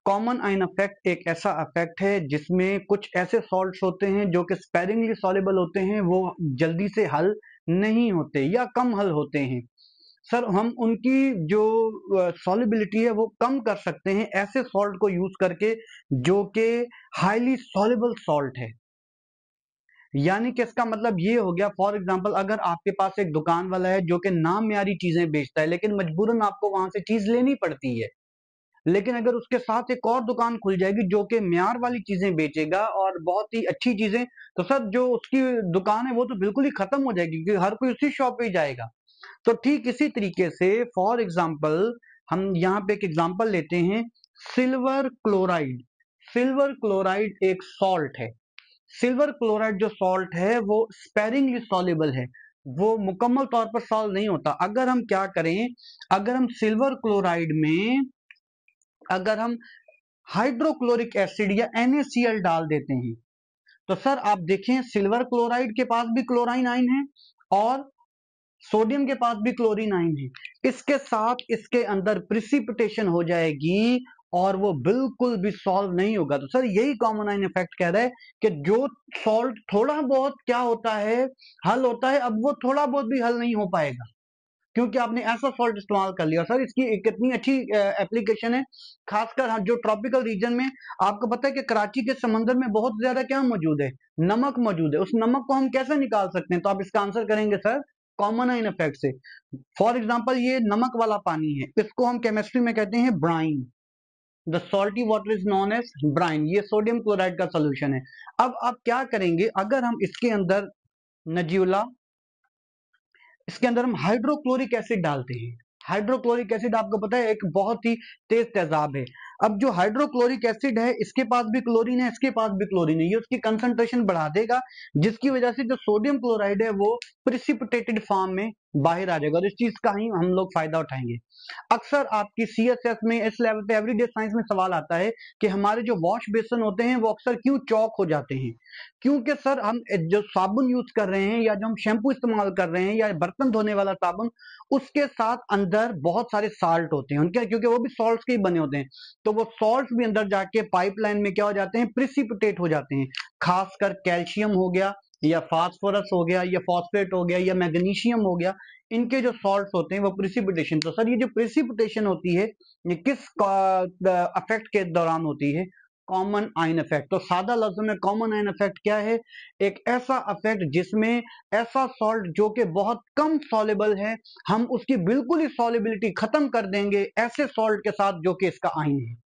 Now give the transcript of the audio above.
Common आइन effect एक ऐसा इफेक्ट है जिसमें कुछ ऐसे सॉल्ट्स होते हैं जो कि स्पेरिंगली सॉल्युबल होते हैं, वो जल्दी से हल नहीं होते या कम हल होते हैं। सर हम उनकी जो सॉल्युबिलिटी है वो कम कर सकते हैं ऐसे सॉल्ट को यूज करके जो कि हाईली सॉल्युबल सॉल्ट है। यानी कि इसका मतलब ये हो गया, फॉर एग्जांपल अगर आपके पास एक दुकान वाला है जो कि नामयारी चीजें बेचता है लेकिन मजबूरन आपको वहां से चीज लेनी पड़ती है, लेकिन अगर उसके साथ एक और दुकान खुल जाएगी जो कि म्यार वाली चीजें बेचेगा और बहुत ही अच्छी चीजें, तो सर जो उसकी दुकान है वो तो बिल्कुल ही खत्म हो जाएगी क्योंकि हर कोई उसी शॉप पे ही जाएगा। तो ठीक इसी तरीके से फॉर एग्जांपल हम यहाँ पे एक एग्जांपल लेते हैं, सिल्वर क्लोराइड। सिल्वर क्लोराइड एक सॉल्ट है। सिल्वर क्लोराइड जो सॉल्ट है वो स्पेरिंगली सॉल्युबल है, वो मुकम्मल तौर पर सॉल्व नहीं होता। अगर हम क्या करें, अगर हम सिल्वर क्लोराइड में अगर हम हाइड्रोक्लोरिक एसिड या NaCl डाल देते हैं तो सर आप देखें सिल्वर क्लोराइड के पास भी क्लोराइन आइन है और सोडियम के पास भी क्लोरीन आइन है, इसके साथ इसके अंदर प्रिसिपिटेशन हो जाएगी और वो बिल्कुल भी सॉल्व नहीं होगा। तो सर यही कॉमन आइन इफेक्ट कह रहा है कि जो सॉल्ट थोड़ा बहुत क्या होता है हल होता है, अब वो थोड़ा बहुत भी हल नहीं हो पाएगा क्योंकि आपने ऐसा सॉल्ट इस्तेमाल कर लिया। सर इसकी एक कितनी अच्छी एप्लीकेशन है, खासकर जो ट्रॉपिकल रीजन में। आपको पता है कि कराची के समंदर में बहुत ज्यादा क्या मौजूद है, नमक मौजूद है। उस नमक को हम कैसे निकाल सकते हैं, तो आप इसका आंसर करेंगे सर कॉमन आइन इफेक्ट से। फॉर एग्जाम्पल ये नमक वाला पानी है, इसको हम केमिस्ट्री में कहते हैं brine. The salty water is known as brine, ये सोडियम क्लोराइड का सोल्यूशन है। अब आप क्या करेंगे, अगर हम इसके अंदर नजियोला, इसके अंदर हम हाइड्रोक्लोरिक एसिड डालते हैं। हाइड्रोक्लोरिक एसिड आपको पता है एक बहुत ही तेज तेजाब है। अब जो हाइड्रोक्लोरिक एसिड है इसके पास भी क्लोरीन है, इसके पास भी क्लोरीन है, ये उसकी कंसंट्रेशन बढ़ा देगा जिसकी वजह से जो सोडियम क्लोराइड है वो प्रिसिपिटेटेड फॉर्म में बाहर आ जाएगा और इस चीज का ही हम लोग फायदा उठाएंगे। अक्सर आपकी CSS में इस लेवल पे एवरीडे साइंस में सवाल आता है कि हमारे जो वॉश बेसन होते हैं वो अक्सर क्यों चौक हो जाते हैं, क्योंकि सर हम जो साबुन यूज कर रहे हैं या जो हम शैम्पू इस्तेमाल कर रहे हैं या बर्तन धोने वाला साबुन, उसके साथ अंदर बहुत सारे साल्ट होते हैं उनके, क्योंकि वो भी सॉल्ट्स के ही बने होते हैं। तो वो सॉल्ट्स भी अंदर जाके पाइपलाइन में क्या हो जाते हैं, प्रिसिपिटेट हो जाते हैं। खासकर कैल्शियम हो गया या फास्फोरस हो गया या फॉस्फेट हो गया या मैग्नीशियम हो गया, इनके जो सॉल्ट्स होते हैं वो प्रिसिपिटेशन। तो सर ये जो प्रिसिपिटेशन होती है ये किस इफेक्ट के दौरान होती है, कॉमन आइन इफेक्ट। तो सादा लफ्जों में कॉमन आइन इफेक्ट क्या है, एक ऐसा इफेक्ट जिसमें ऐसा सॉल्ट जो कि बहुत कम सॉल्युबल है हम उसकी बिल्कुल ही सॉल्युबिलिटी खत्म कर देंगे ऐसे सॉल्ट के साथ जो कि इसका आइन है।